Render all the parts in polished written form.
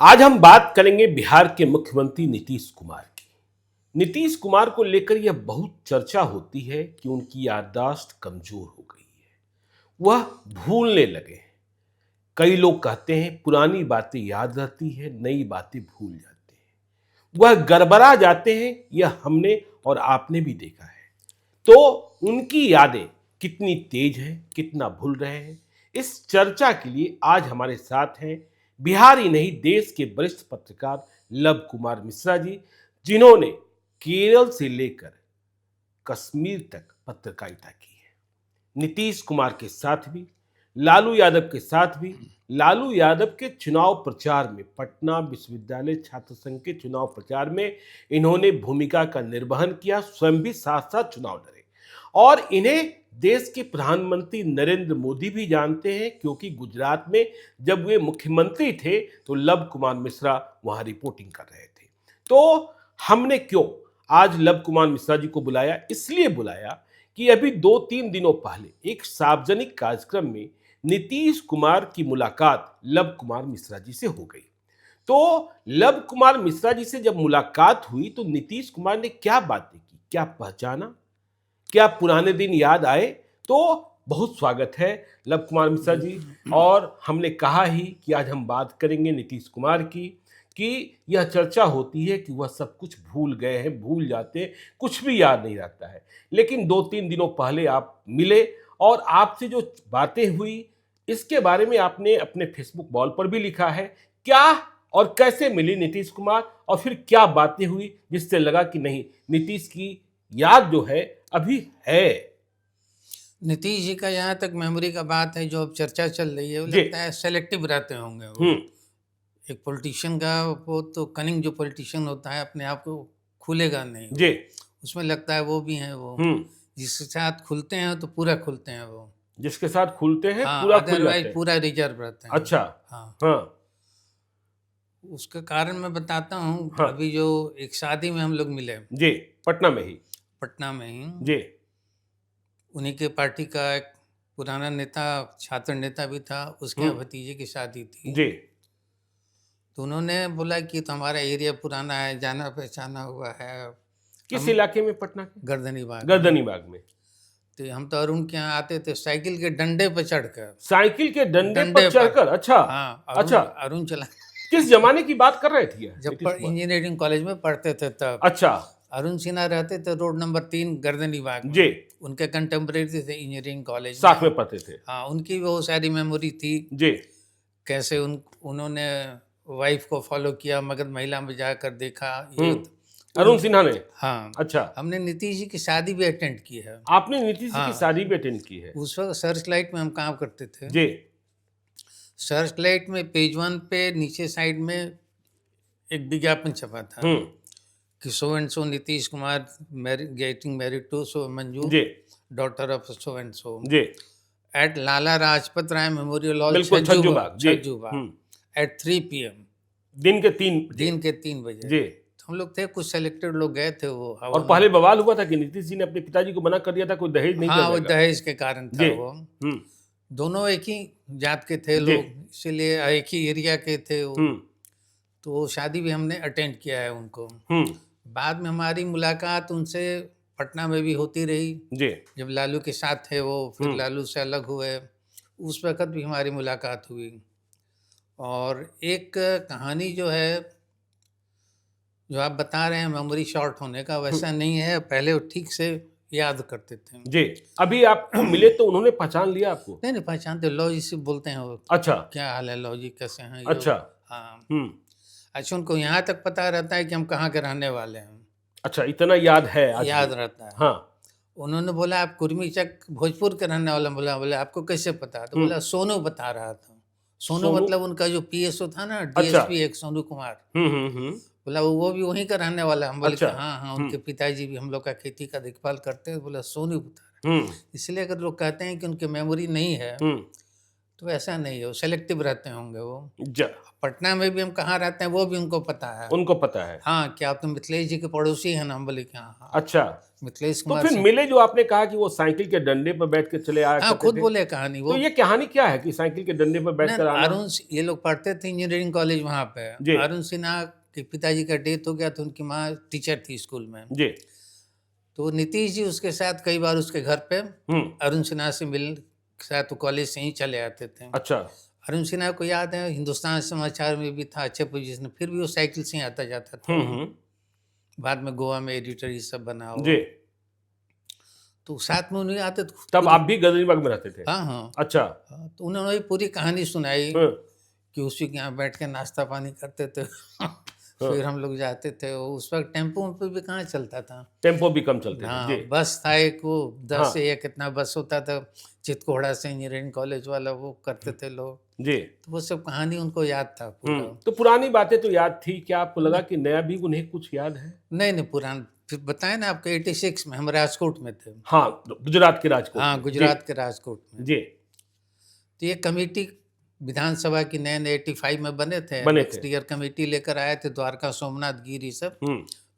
आज हम बात करेंगे बिहार के मुख्यमंत्री नीतीश कुमार की। नीतीश कुमार को लेकर यह बहुत चर्चा होती है कि उनकी याददाश्त कमजोर हो गई है, वह भूलने लगे हैं। कई लोग कहते हैं पुरानी बातें याद रहती है, नई बातें भूल जाते हैं, वह गड़बड़ा जाते हैं। यह हमने और आपने भी देखा है। तो उनकी यादें कितनी तेज हैं, कितना भूल रहे हैं, इस चर्चा के लिए आज हमारे साथ हैं बिहार ही नहीं देश के वरिष्ठ पत्रकार लव कुमार मिश्रा जी, जिन्होंने केरल से लेकर कश्मीर तक पत्रकारिता की है। नीतीश कुमार के साथ भी, लालू यादव के साथ भी, लालू यादव के चुनाव प्रचार में, पटना विश्वविद्यालय छात्र संघ के चुनाव प्रचार में इन्होंने भूमिका का निर्वहन किया, स्वयं भी साथ साथ चुनाव लड़े। और इन्हें देश के प्रधानमंत्री नरेंद्र मोदी भी जानते हैं, क्योंकि गुजरात में जब वे मुख्यमंत्री थे तो लव कुमार मिश्रा वहां रिपोर्टिंग कर रहे थे। तो हमने क्यों आज लव कुमार मिश्रा जी को बुलाया? इसलिए बुलाया कि अभी 2-3 दिनों पहले एक सार्वजनिक कार्यक्रम में नीतीश कुमार की मुलाकात लव कुमार मिश्रा जी से हो गई। तो लव कुमार मिश्रा जी से जब मुलाकात हुई तो नीतीश कुमार ने क्या बातें की, क्या पहचाना, क्या पुराने दिन याद आए? तो बहुत स्वागत है लव कुमार मिश्रा जी। और हमने कहा ही कि आज हम बात करेंगे नीतीश कुमार की, कि यह चर्चा होती है कि वह सब कुछ भूल गए हैं, भूल जाते हैं, कुछ भी याद नहीं रहता है। लेकिन 2-3 दिनों पहले आप मिले और आपसे जो बातें हुई, इसके बारे में आपने अपने फेसबुक वॉल पर भी लिखा है। क्या और कैसे मिली नीतीश कुमार, और फिर क्या बातें हुई जिससे लगा कि नहीं, नीतीश की याद जो है अभी है? नीतीश जी का यहाँ तक मेमोरी का बात है, जो अब चर्चा चल रही है, वो लगता है सेलेक्टिव रहते होंगे वो। एक पॉलिटिशियन का वो तो कनिंग, जो पॉलिटिशियन होता है अपने आप को खुलेगा नहीं जी। उसमें लगता है वो भी हैं। वो जिसके साथ खुलते हैं तो पूरा खुलते हैं वो, जिसके साथ खुलते हैं हाँ, पूरा खुल जाते अदरवाइज हैं। पूरा रिजर्व रहते हैं। अच्छा। हाँ, हाँ। उसका कारण मैं बताता हूँ। हाँ। अभी जो एक शादी में हम लोग मिले, जी, पटना में ही। पटना में ही, जी। उन्हीं के पार्टी का एक पुराना नेता, छात्र नेता भी था, उसके यहाँ भतीजे की शादी थी। जी। तो उन्होंने बोला कि तो हमारा एरिया पुराना है, जाना पहचाना हुआ है। किस इलाके में पटना के? गर्दनी बाग। गर्दनी बाग में। तो हम तो अरुण के यहाँ आते थे साइकिल के डंडे पर चढ़कर। साइकिल के डंडे पर चढ़कर? अच्छा। हाँ, अच्छा, अरुण चला। किस जमाने की बात कर रहे थे? जब इंजीनियरिंग कॉलेज में पढ़ते थे तब। अच्छा। अरुण सिन्हा रहते थे रोड नंबर 3 गर्दनी बाग में। जी। उनके कंटेम्परेरी थे इंजीनियरिंग कॉलेज साथ में पढ़ते थे। हाँ, उनकी बहुत सारी मेमोरी थी। जी। कैसे उन्होंने वाइफ को फॉलो किया, मगध महिला में जाकर देखा। अरुण सिन्हा ने? हाँ। अच्छा। हमने नीतीश जी की शादी भी अटेंड की है। आपने नीतीश जी की शादी भी अटेंड की है? उस वक्त सर्च लाइट में हम काम करते थे। जी। सर्च लाइट में पेज 1 पे नीचे साइड में एक विज्ञापन छपा था कि so and so Nitish Kumar getting married to so Manju, daughter of so and so, at Lala Rajpat Rai memorial hall, Chhajju Bagh, at 3 PM, दिन के 3 बजे। जी। तो हम लोग थे, कुछ सेलेक्टेड लोग गए थे वो। और पहले बवाल हुआ था कि नीतीश जी ने अपने पिताजी को मना कर दिया था, कोई दहेज नहीं। हाँ, वो दहेज के कारण था। वो दोनों एक ही जात के थे लोग, इसीलिए एक ही एरिया के थे वो। तो शादी भी हमने अटेंड किया है उनको। बाद में हमारी मुलाकात उनसे पटना में भी होती रही जी। जब लालू के साथ थे वो, फिर लालू से अलग हुए, उस वक़्त भी हमारी मुलाकात हुई। और एक कहानी जो है, जो आप बता रहे हैं मेमोरी शॉर्ट होने का, वैसा नहीं है। पहले वो ठीक से याद करते थे जी। अभी आपको मिले तो उन्होंने पहचान लिया आपको? नहीं पहचानते, लॉ जी से बोलते हैं वो। अच्छा। क्या हाल है लॉ जी, कैसे हैं? अच्छा। हाँ। अच्छा, उनको यहाँ तक पता रहता है कि हम कहाँ के रहने वाले हैं। अच्छा, इतना याद है? याद रहता है। हाँ। उन्होंने बोला आप कुर्मी चक भोजपुर के रहने वाले। बोला आपको कैसे पता? तो बोला सोनू बता रहा था। सोनू मतलब उनका जो PSO था ना, DSP, एक सोनू कुमार। बोला वो भी वहीं का रहने वाला है। हम बोले हाँ, उनके पिताजी भी हम लोग का खेती का देखभाल करते हैं। बोला सोनू बता रहा है। इसलिए अगर लोग कहते हैं कि उनकी मेमोरी नहीं है, तो ऐसा नहीं है, वो सेलेक्टिव रहते होंगे वो। जा पटना में भी हम कहाँ रहते हैं वो भी उनको पता है। उनको पता है। हाँ, क्या आप तो मिथिलेश जी के पड़ोसी हैं ना? हम बोले कि हाँ। अच्छा, मिथिलेश तो कुमार फिर सिंह। मिले जो आपने कहा कि वो साइकिल के डंडे पर बैठ के चले आया हाँ, करते खुद थे। बोले कहानी तो वो। ये कहानी क्या है कि साइकिल के डंडे पर बैठकर आना? ये लोग पढ़ते थे इंजीनियरिंग कॉलेज वहाँ पे। जी। अरुण सिन्हा के पिताजी का डेथ हो गया तो उनकी माँ टीचर थी स्कूल में। जी। तो नीतीश जी उसके साथ कई बार उसके घर पे अरुण सिन्हा से मिलने साथ तो कॉलेज से ही चले आते थे। अच्छा। अरुण सिन्हा को याद है हिंदुस्तान समाचार में भी था अच्छे पोजीशन, फिर भी वो साइकिल से ही आता जाता था। बाद में गोवा में एडिटर ये सब बना हुआ। जी। तो साथ में उन्हें आते तो तब आप भी गदरीबाग में रहते थे? हाँ हाँ। अच्छा। तो उन्होंने पूरी कहानी सुनाई कि उसी के यहाँ बैठ के नाश्ता पानी करते थे। फिर हम लोग जाते थे, उस वक्त टेम्पो पे भी कहाँ चलता था, टेम्पो भी कम चलते थे। हाँ, बस था एक, वो 10 से 1 कितना बस होता था चितकोड़ा से इंजीनियरिंग कॉलेज वाला, वो करते थे लोग जी। तो वो सब कहानी उनको याद था पूरा। तो पुरानी बातें तो याद थी, क्या आपको लगा कि नया भी उन्हें कुछ याद है? नहीं, पुराना फिर बताया ना आपको, 86 में हम राजकोट में थे। हाँ, गुजरात के राजकोट। हाँ, गुजरात के राजकोट में जी। तो ये कमेटी विधानसभा की नए 85 में बने थे। नेक्स्ट ईयर कमेटी लेकर आए थे, द्वारका सोमनाथ गिरी सब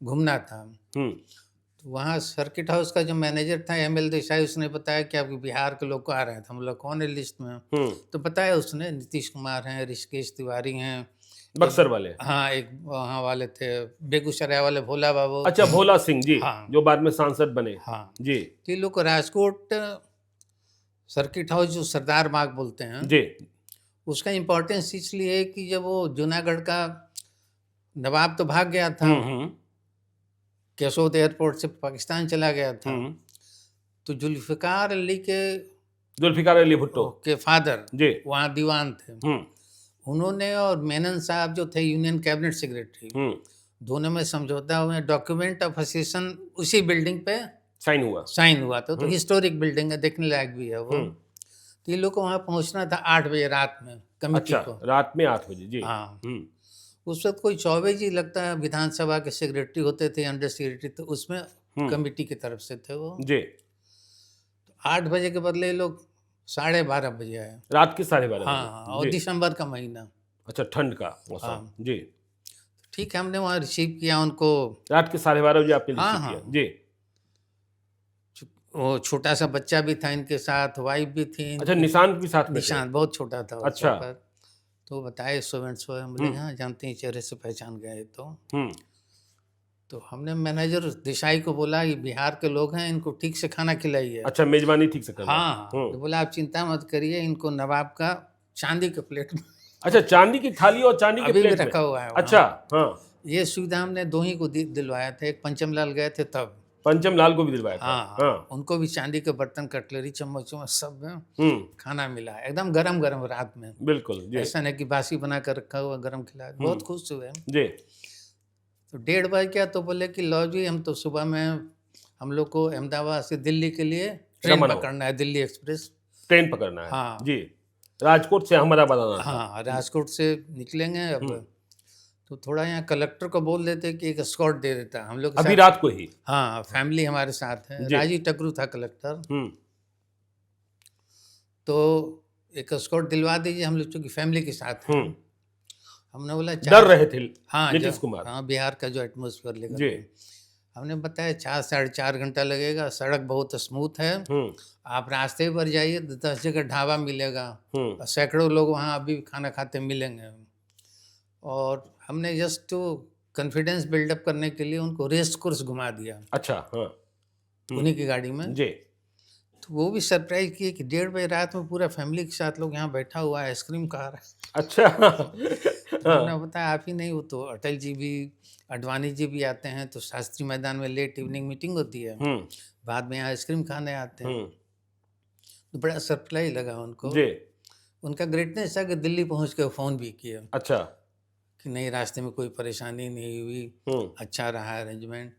घूमना था। तो वहाँ सर्किट हाउस का जो मैनेजर था ML देसाई, उसने बताया कि आपके बिहार के लोग आ रहे थे। हम लोग कौन है लिस्ट में? तो बताया उसने, नीतीश कुमार हैं, ऋषिकेश तिवारी हैं, बक्सर वाले। हाँ, एक वहाँ वाले थे बेगूसराय वाले भोला बाबू। अच्छा, भोला सिंह जी। हाँ, जो बाद में सांसद बने। हाँ जी। तो ये लोग राजकोट सर्किट हाउस जो सरदार बाग बोलते हैं जी, उसका इम्पोर्टेंस इसलिए है कि जब वो जूनागढ़ का नवाब तो भाग गया था, केसोद एयरपोर्ट से पाकिस्तान चला गया था, तो जुल्फिकार अली भुट्टो के फादर जी वहाँ दीवान थे। उन्होंने और मेनन साहब जो थे यूनियन कैबिनेट सेक्रेटरी, दोनों में समझौता हुआ, डॉक्यूमेंट ऑफ एसोसिएशन उसी बिल्डिंग पे साइन हुआ था। तो हिस्टोरिक बिल्डिंग है, देखने लायक भी है वो। तो ये लोग को वहाँ पहुँचना था 8 बजे रात में कमेटी को। रात में 8 बजे जी। हाँ, उस वक्त कोई चौबे जी लगता है विधानसभा के सेक्रेटरी होते थे, अंडर सेक्रेटरी, तो उसमें कमेटी की तरफ से थे वो जी। तो 8 बजे के बदले लोग 12:30 बजे आए, रात के 12:30 हाँ, और दिसंबर का महीना। अच्छा, ठंड का मौसम। हाँ जी। ठीक है, हमने वहाँ रिसीव किया उनको। रात के 12:30 बजे आपने रिसीव किया जी। वो छोटा सा बच्चा भी था इनके साथ, वाइफ भी थी। अच्छा, निशांत भी साथ में? निशांत बहुत छोटा था। अच्छा। तो बताए सो हम बोले हाँ जानते हैं, चेहरे से पहचान गए। तो हमने मैनेजर देसाई को बोला कि बिहार के लोग हैं, इनको ठीक से खाना खिलाइए। अच्छा, मेजबानी ठीक से करना। हाँ, तो बोला आप चिंता मत करिए, इनको नवाब का चांदी के प्लेट में अच्छा, चांदी की थाली और चांदी के प्लेट रखा हुआ है। अच्छा, हाँ, ये सुविधा हमने 2 ही को दिलवाया था। एक पंचम लाल गए थे तब, पंचम लाल को भी दिलवाया था। हाँ, उनको भी चांदी के बर्तन, कटलरी, चम्मच सब में खाना मिला, एकदम गरम गरम रात में। बिल्कुल, ऐसा नहीं कि बासी बना कर रखा हुआ, गरम खिलाया। बहुत खुश हुए जी। तो 1:30 बजे क्या, तो बोले कि लो जी, हम तो सुबह में हम लोग को अहमदाबाद से दिल्ली के लिए ट्रेन पकड़ना है, दिल्ली एक्सप्रेस ट्रेन पकड़ना है। हाँ जी, राजकोट से अहमदाबाद आना। हाँ, राजकोट से निकलेंगे अब। तो थोड़ा यहाँ कलेक्टर को बोल देते कि एक एस्कॉर्ट दे देता हम लोग अभी रात को ही। हाँ, फैमिली हमारे साथ है। राजीव टकरू था कलेक्टर। तो एक एस्कॉर्ट दिलवा दीजिए, हम लोग चूंकि फैमिली के साथ हैं। हमने बोला डर रहे थे। हाँ, नीतीश कुमार। हाँ, बिहार का जो एटमॉस्फेयर लेकर हमने बताया 4-4.5 घंटा लगेगा, सड़क बहुत स्मूथ है, आप रास्ते पर जाइए, 10 जगह ढाबा मिलेगा, सैकड़ों लोग वहाँ अभी खाना खाते मिलेंगे। और हमने जस्ट कॉन्फिडेंस बिल्डअप करने के लिए उनको रेस कोर्स घुमा दिया। अच्छा, हाँ, उन्हीं की गाड़ी में जी। तो वो भी सरप्राइज किए कि 1:30 बजे रात में पूरा फैमिली के साथ लोग यहाँ बैठा हुआ है, आइसक्रीम खा रहा है। अच्छा। हमने बताया आप ही नहीं, वो तो अटल जी भी, अडवाणी जी भी आते हैं, तो शास्त्री मैदान में लेट इवनिंग मीटिंग होती है, बाद में यहाँ आइसक्रीम खाने आते हैं। तो बड़ा सरप्राइज लगा उनको जी। उनका ग्रेटनेस है कि दिल्ली पहुँच के फ़ोन भी किया। अच्छा, कि नहीं रास्ते में कोई परेशानी नहीं हुई, अच्छा रहा अरेंजमेंट।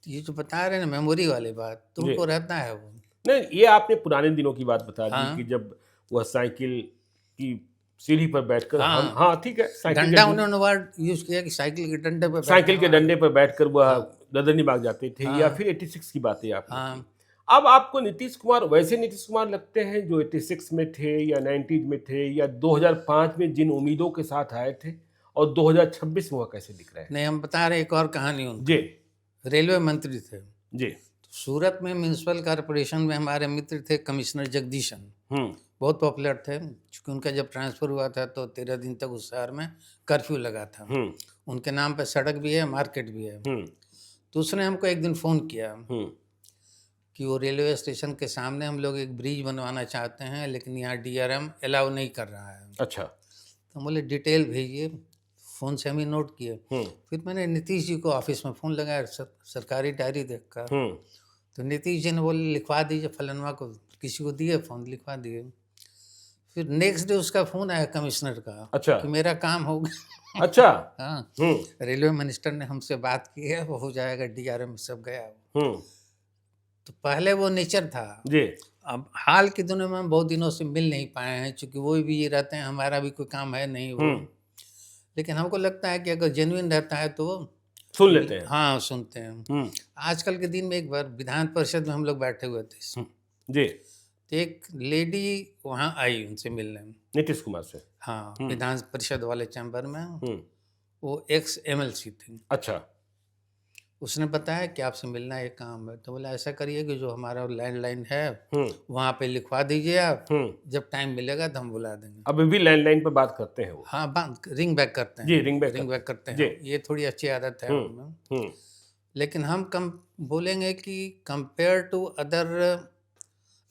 ये जो बता रहे हैं ना मेमोरी वाली बात, तो उनको रहता है वो। नहीं, ये आपने पुराने दिनों की बात बता दी कि जब वह साइकिल की सीढ़ी पर बैठकर, हाँ ठीक है, डंडा उन्होंने वर्ड यूज किया कि साइकिल के डंडे पर बैठकर वह गदरनी बाग जाते थे। या फिर 86 की बात है आपकी। अब आपको नीतीश कुमार वैसे नीतीश कुमार लगते हैं जो 86 में थे या 90s में थे, या 2005 में जिन उम्मीदों के साथ आए थे, और 2026 में वह कैसे दिख रहे हैं? नहीं, हम बता रहे एक और कहानी उनकी। जी। रेलवे मंत्री थे जी। तो सूरत में म्यूनिसिपल कॉर्पोरेशन में हमारे मित्र थे कमिश्नर जगदीशन, बहुत पॉपुलर थे। क्योंकि उनका जब ट्रांसफर हुआ था तो 13 दिन तक उस शहर में कर्फ्यू लगा था। उनके नाम पे सड़क भी है, मार्केट भी है। तो उसने हमको एक दिन फ़ोन किया कि वो रेलवे स्टेशन के सामने हम लोग एक ब्रिज बनवाना चाहते हैं, लेकिन यहाँ DRM अलाउ नहीं कर रहा है। अच्छा। तो हम बोले डिटेल भेजिए। फ़ोन से हम ही नोट किए। फिर मैंने नीतीश जी को ऑफिस में फ़ोन लगाया सरकारी डायरी देखकर। तो नीतीश जी ने बोले लिखवा दीजिए फलनवा को, किसी को दिए फ़ोन, लिखवा दिए। फिर नेक्स्ट डे उसका फ़ोन आया कमिश्नर का। अच्छा। कि मेरा काम हो गया। अच्छा। हाँ, रेलवे मिनिस्टर ने हमसे बात की है, वो हो जाएगा, DRM सब गया। तो पहले वो नेचर था जी। अब हाल के दिनों में हम बहुत दिनों से मिल नहीं पाए हैं, क्योंकि वो भी ये रहते हैं, हमारा भी कोई काम है नहीं वो। लेकिन हमको लगता है कि अगर जेन्युइन रहता है तो सुन लेते हैं। हाँ, सुनते हैं। आजकल के दिन में एक बार विधान परिषद में हम लोग बैठे हुए थे जी। तो एक लेडी वहाँ आई उनसे मिलने, नीतीश कुमार से। हाँ, विधान परिषद वाले चैम्बर में। वो एक्स MLC थी। अच्छा। उसने बताया कि आपसे मिलना एक काम है। तो बोला ऐसा करिए कि जो हमारा लैंडलाइन है वहाँ पे लिखवा दीजिए आप, जब टाइम मिलेगा तो हम बुला देंगे। अभी भी लैंडलाइन पर बात करते हैं वो? हाँ, रिंग बैक करते हैं। जी, रिंग बैक करते हैं। ये थोड़ी अच्छी आदत है उनमें। लेकिन हम कम बोलेंगे कि compare to other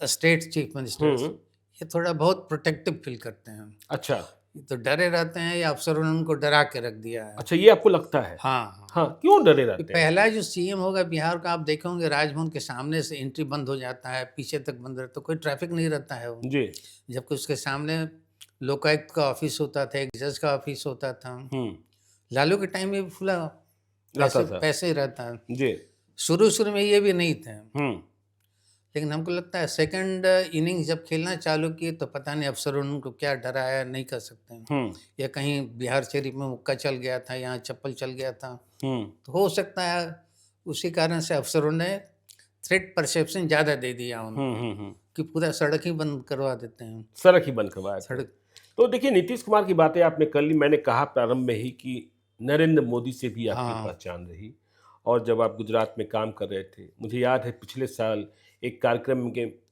state chief ministers, ये थोड़ा बहुत प्रोटेक्टिव फील करते हैं। अच्छा। तो डरे रहते हैं, या अफसरों ने उनको डरा के रख दिया है। अच्छा, ये आपको लगता है? हाँ। हाँ, क्यों डरे रहते हैं? पहला जो CM होगा बिहार का, आप देखेंगे राजभवन के सामने से एंट्री बंद हो जाता है, पीछे तक बंद रहता है, कोई ट्रैफिक नहीं रहता है वो। जी। जबकि उसके सामने लोकायुक्त का ऑफिस होता था, एक जज का ऑफिस होता था। लालू के टाइम में खुला पैसे ही रहता है। जी। शुरू में ये भी नहीं थे। लेकिन हमको लगता है सेकंड इनिंग जब खेलना चालू किए तो पता नहीं अफसरों ने उनको क्या डराया, नहीं कर सकते हैं। या कहीं बिहार शरीफ में मुक्का चल गया था, यहाँ चप्पल चल गया था, तो हो सकता है उसी कारण से अफसरों ने थ्रेट परसेप्शन ज़्यादा दे दिया उनको कि पूरा सड़क ही बंद करवा देते हैं। सड़क ही बंद करवाया सड़क। तो देखिए, नीतीश कुमार की बातें आपने कर ली। मैंने कहा प्रारंभ में ही कि नरेंद्र मोदी से भी आपकी पहचान रही, और जब आप गुजरात में काम कर रहे थे, मुझे याद है पिछले साल एक कार्यक्रम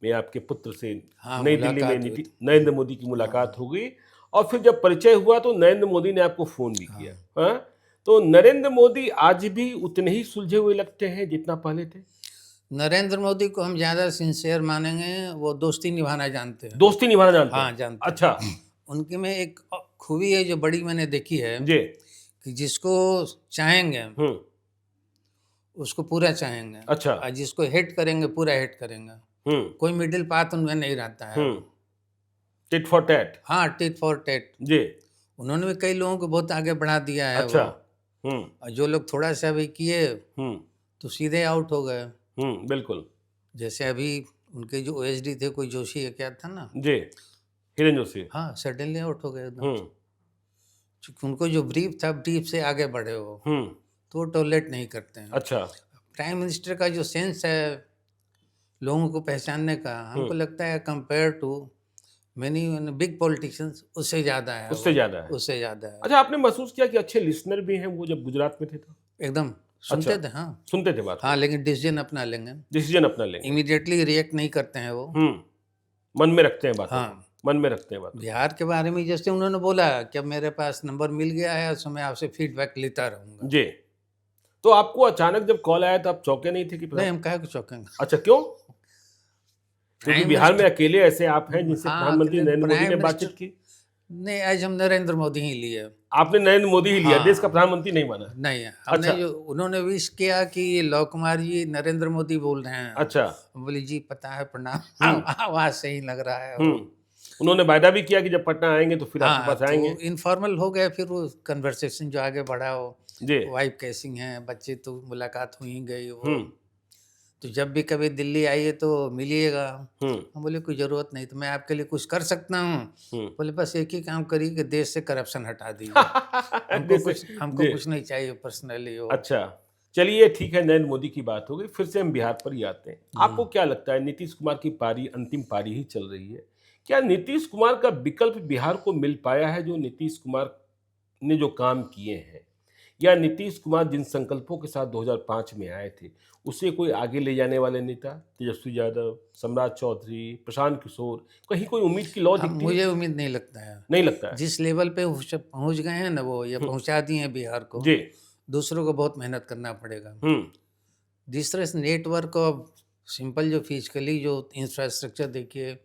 में आपके पुत्र से नई दिल्ली में नरेंद्र मोदी की मुलाकात हो गई, और फिर जब परिचय हुआ तो नरेंद्र मोदी ने आपको फ़ोन भी किया। हाँ, तो नरेंद्र मोदी आज भी उतने ही सुलझे हुए लगते हैं जितना पहले थे? नरेंद्र मोदी को हम ज़्यादा सिंसियर मानेंगे, वो दोस्ती निभाना जानते हैं। दोस्ती निभाना जानते हैं? हाँ, जानते हैं। अच्छा। उनके में एक खूबी है जो बड़ी मैंने देखी है जी, कि जिसको चाहेंगे उसको पूरा चाहेंगे। अच्छा। और जिसको हेट करेंगे पूरा हेट करेंगे। कोई मिडिल पाथ उनमें नहीं रहता है। Tit for tat. हाँ, टिट फॉर टैट। जी। उन्होंने भी कई लोगों को बहुत आगे बढ़ा दिया है। अच्छा। और जो लोग थोड़ा सा भी किए तो सीधे आउट हो गए। बिल्कुल। जैसे अभी उनके जो OSD थे, कोई जोशी है क्या था ना? जी, हिरेन जोशी। हाँ, सडनली आउट हो गए। क्योंकि उनको जो ब्रीफ था, ब्रीफ से आगे बढ़े वो, तो वो टॉलरेट नहीं करते हैं। अच्छा। प्राइम मिनिस्टर का जो सेंस है लोगों को पहचानने का, हमको लगता है compare to many big politicians उससे ज़्यादा है। उससे ज़्यादा है। उससे ज़्यादा है। अच्छा, आपने महसूस किया कि अच्छे लिसनर भी हैं वो जब गुजरात में थे तो? एकदम सुनते थे। हाँ, सुनते थे बात। हाँ, लेकिन डिसीजन अपना लेंगे। डिसीजन अपना लेंगे। इमीडिएटली रिएक्ट नहीं करते हैं वो। मन में रखते हैं बात। हाँ, मन में रखते हैं बात। बिहार के बारे में जैसे उन्होंने बोला कि अब मेरे पास नंबर मिल गया है, तो मैं आपसे फीडबैक लेता रहूँगा। जी। तो आपको अचानक जब कॉल आया तो आप चौंके नहीं थे कि? नहीं, हम काहे को चौंकेंगे। अच्छा, क्यों? क्योंकि बिहार में अकेले ऐसे आप हैं जिनसे प्रधानमंत्री नरेंद्र मोदी ने बातचीत की? नहीं, आज हम नरेंद्र मोदी ही लिए। आपने नरेंद्र मोदी ही लिया? देश का प्रधानमंत्री नहीं माना? नहीं, हमने जो उन्होंने विश किया कि लव कुमार जी नरेंद्र मोदी बोल रहे हैं। अच्छा। बोली जी पता है, प्रणाम। आवाज सही लग रहा है। उन्होंने वायदा भी किया कि जब पटना आएंगे तो फिर आपके पास आएंगे। तो इनफॉर्मल हो गए, फिर वो कन्वर्सेशन जो आगे बढ़ा वो, वाइफ कैसी हैं, बच्चे, तो मुलाकात हो ही गई वो। तो जब भी कभी दिल्ली आइए तो मिलिएगा। हम बोले कोई ज़रूरत नहीं, तो मैं आपके लिए कुछ कर सकता हूँ? बोले बस एक ही काम करिए कि देश से करप्शन हटा दीजिए। हमको कुछ नहीं चाहिए पर्सनली वो। अच्छा। चलिए ठीक है, नरेंद्र मोदी की बात हो गई, फिर से हम बिहार पर ही आते हैं। आपको क्या लगता है, नीतीश कुमार की पारी अंतिम पारी ही चल रही है, क्या नीतीश कुमार का विकल्प बिहार को मिल पाया है, जो नीतीश कुमार ने जो काम किए हैं, या नीतीश कुमार जिन संकल्पों के साथ 2005 में आए थे उसे कोई आगे ले जाने वाले नेता, तेजस्वी यादव, सम्राट चौधरी, प्रशांत किशोर, कहीं कोई उम्मीद की लौ दिखती है? मुझे उम्मीद नहीं लगता है। नहीं लगता है? जिस लेवल पे पहुंच गए हैं ना वो, या पहुंचा दिए हैं बिहार को, जी, दूसरों को बहुत मेहनत करना पड़ेगा। हम्म, जिस तरह से नेटवर्क और सिंपल जो फिजिकली जो इंफ्रास्ट्रक्चर देखिए,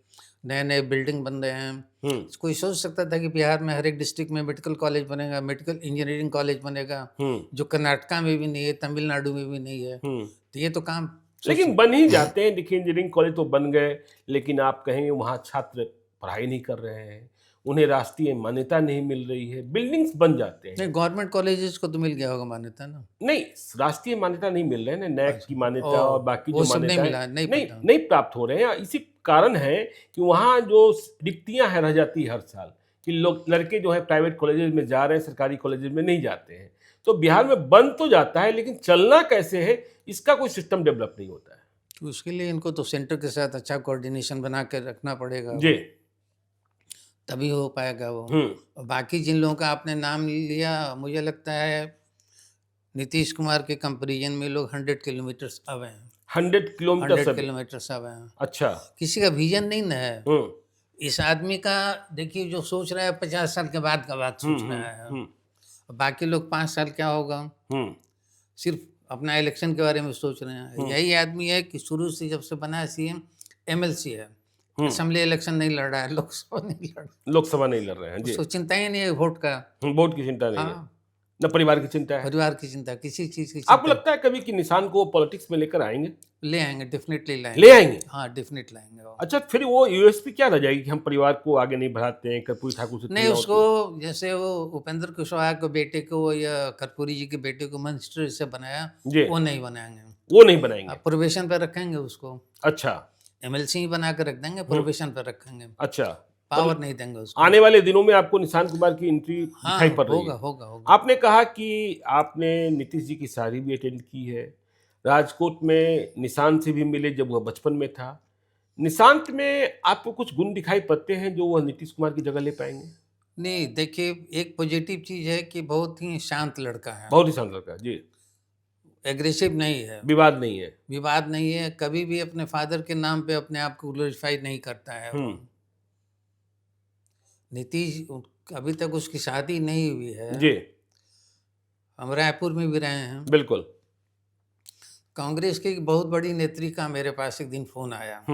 नए नए बिल्डिंग बन रहे हैं। कोई सोच सकता था कि बिहार में हर एक डिस्ट्रिक्ट में मेडिकल कॉलेज बनेगा, मेडिकल इंजीनियरिंग कॉलेज बनेगा, जो कर्नाटका में भी नहीं है, तमिलनाडु में भी नहीं है। तो ये तो काम लेकिन बन ही जाते हैं। देखिए, इंजीनियरिंग कॉलेज तो बन गए, लेकिन आप कहेंगे वहाँ छात्र पढ़ाई नहीं कर रहे हैं, उन्हें राष्ट्रीय मान्यता नहीं मिल रही है। बिल्डिंग्स बन जाते हैं। नहीं, गवर्नमेंट कॉलेजेस को तो मिल गया होगा मान्यता ना? नहीं, राष्ट्रीय मान्यता नहीं मिल रहे हैं, नैक की मान्यता और बाकी वो जो सब नहीं मान्यताएं मिला, नहीं पता। नहीं प्राप्त हो रहे हैं। इसी कारण है कि वहाँ जो रिक्तियां हैं रह जाती है हर साल, कि लोग लड़के जो है प्राइवेट कॉलेजेस में जा रहे हैं, सरकारी कॉलेजेस में नहीं जाते हैं। तो बिहार में बन तो जाता है, लेकिन चलना कैसे है इसका कोई सिस्टम डेवलप नहीं होता है। तो उसके लिए इनको तो सेंटर के साथ अच्छा कोऑर्डिनेशन बना के रखना पड़ेगा जी, तभी हो पाएगा वो। और बाकी जिन लोगों का आपने नाम लिया, मुझे लगता है नीतीश कुमार के कंपैरिजन में लोग 100 किलोमीटर्स अवे हैं। 100 किलोमीटर 100 किलोमीटर्स अवे हैं। अच्छा, किसी का विजन नहीं ना है। इस आदमी का देखिए, जो सोच रहा है 50 साल के बाद का बात सोच रहा है। बाकी लोग 5 साल क्या होगा, सिर्फ अपना इलेक्शन के बारे में सोच रहे हैं। यही आदमी है कि शुरू से जब से बना है सीएम, एमएलसी है, असेंबली इलेक्शन नहीं लड़ रहा है, लोकसभा नहीं लड़ रहा, लोकसभा नहीं लड़ रहे हैं जी। उसको चिंता ही नहीं है वोट का। वोट की चिंता नहीं है, न परिवार की चिंता है, परिवार की चिंता, किसी चीज की चिंता। आपको लगता है कभी कि निशान को पॉलिटिक्स में लेकर आएंगे? ले आएंगे, डेफिनेटली लाएंगे। ले आएंगे? हाँ, डेफिनेट लाएंगे वो। अच्छा, फिर वो यूएसपी क्या रह जाएगी कि हम परिवार को आगे नहीं बढ़ाते हैं, कर्पूरी ठाकुर से नहीं, तुलना उसको होती है? जैसे वो उपेंद्र कुशवाहा के बेटे को या कर्पूरी जी के बेटे को मिनिस्टर से बनाया, जी, वो नहीं बनाएंगे। वो नहीं बनाएंगे? प्रोबेशन पर रखेंगे उसको। अच्छा, एमएलसी ही बना कर रख देंगे, प्रोबेशन पर रखेंगे, अच्छा, पावर नहीं देंगे उसको। आने वाले दिनों में आपको निशांत कुमार की एंट्री दिखाई पड़ रही है? होगा होगा होगा। आपने कहा कि आपने नीतीश जी की शादी भी अटेंड की है, राजकोट में निशांत से भी मिले जब वह बचपन में था। निशांत में आपको कुछ गुण दिखाई पड़ते हैं जो वह नीतीश कुमार की जगह ले पाएंगे? नहीं, देखिए, एक पॉजिटिव चीज है कि बहुत ही शांत लड़का है, बहुत ही शांत लड़का है जी, एग्रेसिव नहीं है, विवाद नहीं है, विवाद नहीं है, कभी भी अपने फादर के नाम पे अपने आप को ग्लोरीफाई नहीं करता है वो। नीतीश, अभी तक उसकी शादी नहीं हुई है जी, हम रायपुर में भी रहे हैं। बिल्कुल। कांग्रेस की बहुत बड़ी नेत्री का मेरे पास एक दिन फोन आया।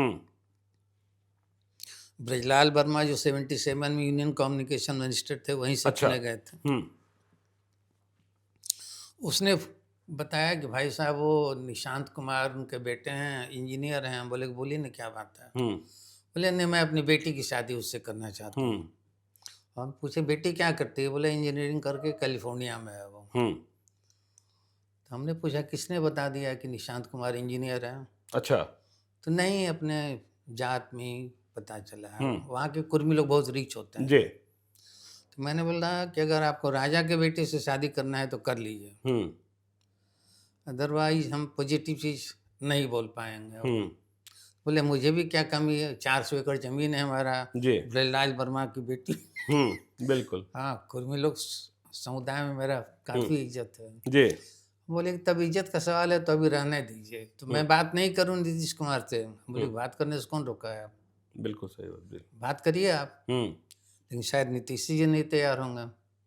ब्रजलाल वर्मा जो 77 में यूनियन कम्युनिकेशन मिनिस्टर थे, वहीं से चुने गए थे। उसने बताया कि भाई साहब, वो निशांत कुमार उनके बेटे हैं, इंजीनियर हैं। बोले, बोलिए ना, क्या बात है? बोले, नहीं, मैं अपनी बेटी की शादी उससे करना चाहता हूँ। हम पूछे, बेटी क्या करती है? बोले, इंजीनियरिंग करके कैलिफोर्निया में है वो। तो हमने पूछा, किसने बता दिया कि निशांत कुमार इंजीनियर है? अच्छा। तो नहीं, अपने जात में पता चला है, वहाँ के कुर्मी लोग बहुत रिच होते हैं जी। तो मैंने बोला कि अगर आपको राजा के बेटे से शादी करना है तो कर लीजिए, अदरवाइज हम पॉजिटिव चीज नहीं बोल पाएंगे। बोले, मुझे भी क्या कमी है, 400 एकड़ जमीन है हमारा, ब्रजलाल वर्मा की बेटी। बिल्कुल। हाँ, कुर्मी लोग समुदाय में मेरा काफी इज्जत है जी। बोले, तब इज्जत का सवाल है तो अभी रहने दीजिए। तो मैं बात नहीं करूँ नीतीश कुमार से। बोले, बात करने से कौन रोका है? बिल्कुल सही बात, बात करिए आप। लेकिन शायद नीतीश जी नहीं तैयार होंगे।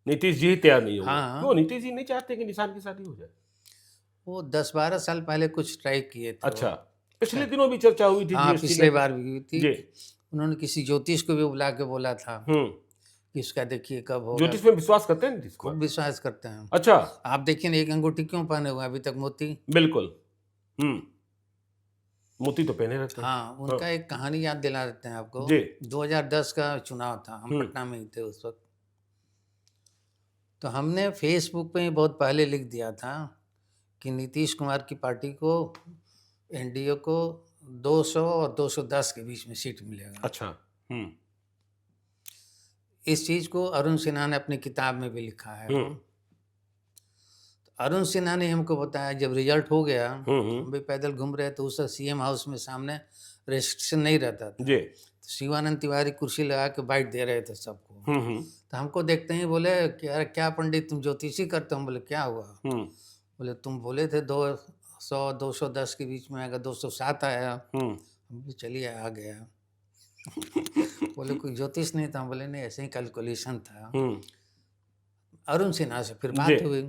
नीतीश जी तैयार नहीं होंगे? हाँ। क्यों? नीतीश जी नहीं चाहते कि निशांत की शादी हो जाए? वो 10-12 साल पहले कुछ ट्राई किए थे। अच्छा, पिछले दिनों भी चर्चा हुई थी। हाँ, पिछले बार भी हुई थी। जी। उन्होंने किसी ज्योतिष को भी बुला के बोला था कि इसका देखिए कब होगा। ज्योतिष में विश्वास करते हैं नीतीश? खूब विश्वास करते हैं। अच्छा। आप देखिए ना, एक अंगूठी क्यों पहने हुए अभी तक? मोती। बिल्कुल। मोती तो पहने रहते हैं। हाँ, उनका एक कहानी याद दिला देते हैं आपको। जी। 2010 का चुनाव था, हम पटना में ही थे उस वक्त। तो हमने फेसबुक पे बहुत पहले लिख दिया था कि नीतीश कुमार की पार्टी को, एनडीए को 200 और 210 के बीच में सीट मिलेगा। अच्छा। इस चीज को अरुण सिन्हा ने अपनी किताब में भी लिखा है। तो अरुण सिन्हा ने हमको बताया जब रिजल्ट हो गया, हम भी पैदल घूम रहे तो उस सीएम हाउस में सामने रेस्ट्रिक्शन नहीं रहता था जी। तो शिवानंद तिवारी कुर्सी लगा के बाइट दे रहे थे सबको। तो हमको देखते ही बोले क्या पंडित तुम ज्योतिषी करते हो? हम बोले क्या हुआ? बोले तुम बोले थे 200-210 के बीच में आएगा, 207 आया। हम बोले चलिए आ गया। बोले कोई ज्योतिष नहीं था? हम बोले नहीं, ऐसे ही कैलकुलेशन था। अरुण सिन्हा से फिर बात हुई।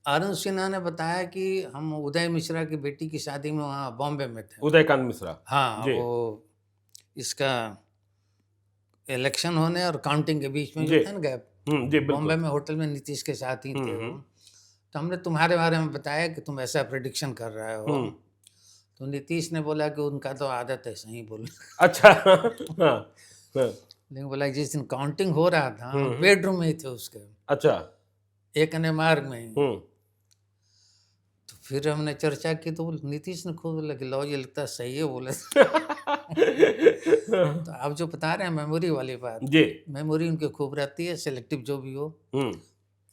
अरुण सिन्हा ने बताया कि हम उदय मिश्रा की बेटी की शादी में वहाँ बॉम्बे में थे। उदयकांत मिश्रा? हाँ, वो इसका इलेक्शन होने और काउंटिंग के बीच में जो था ना गैप, बॉम्बे में होटल में नीतीश के साथ ही थे वो। तो हमने तुम्हारे बारे में बताया कि तुम ऐसा प्रेडिक्शन कर रहे हो। तो नीतीश ने बोला कि उनका तो आदत है सही बोल। अच्छा। लेकिन बोला जिस दिन काउंटिंग हो रहा था बेडरूम में ही थे उसके। अच्छा। एक मार्ग में ही। तो फिर हमने चर्चा की तो नीतीश ने खुद बोला कि लो ये लगता है सही है बोले। तो आप जो बता रहे हैं मेमोरी वाली बात जी, मेमोरी उनकी खूब रहती है, सेलेक्टिव जो भी हो।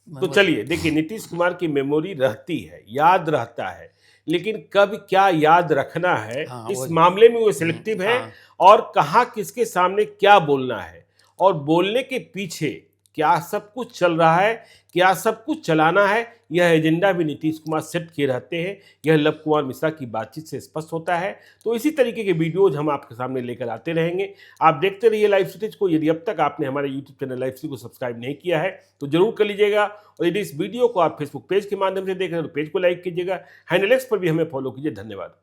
तो चलिए देखिए, नीतीश कुमार की मेमोरी रहती है, याद रहता है, लेकिन कब क्या याद रखना है इस मामले में वो सिलेक्टिव है। और कहाँ किसके सामने क्या बोलना है और बोलने के पीछे क्या सब कुछ चल रहा है, क्या सब कुछ चलाना है, यह एजेंडा भी नीतीश कुमार सेट किए रहते हैं। यह लव कुमार मिश्रा की बातचीत से स्पष्ट होता है। तो इसी तरीके के वीडियोज हम आपके सामने लेकर आते रहेंगे। आप देखते रहिए लाइव सिटीज को। यदि अब तक आपने हमारे यूट्यूब चैनल लाइव सिटी को सब्सक्राइब नहीं किया है तो जरूर कर लीजिएगा। और यदि इस वीडियो को आप फेसबुक पेज के माध्यम से देख रहे हैं तो पेज को लाइक कीजिएगा। हैंडल एक्स पर भी हमें फॉलो कीजिए। धन्यवाद।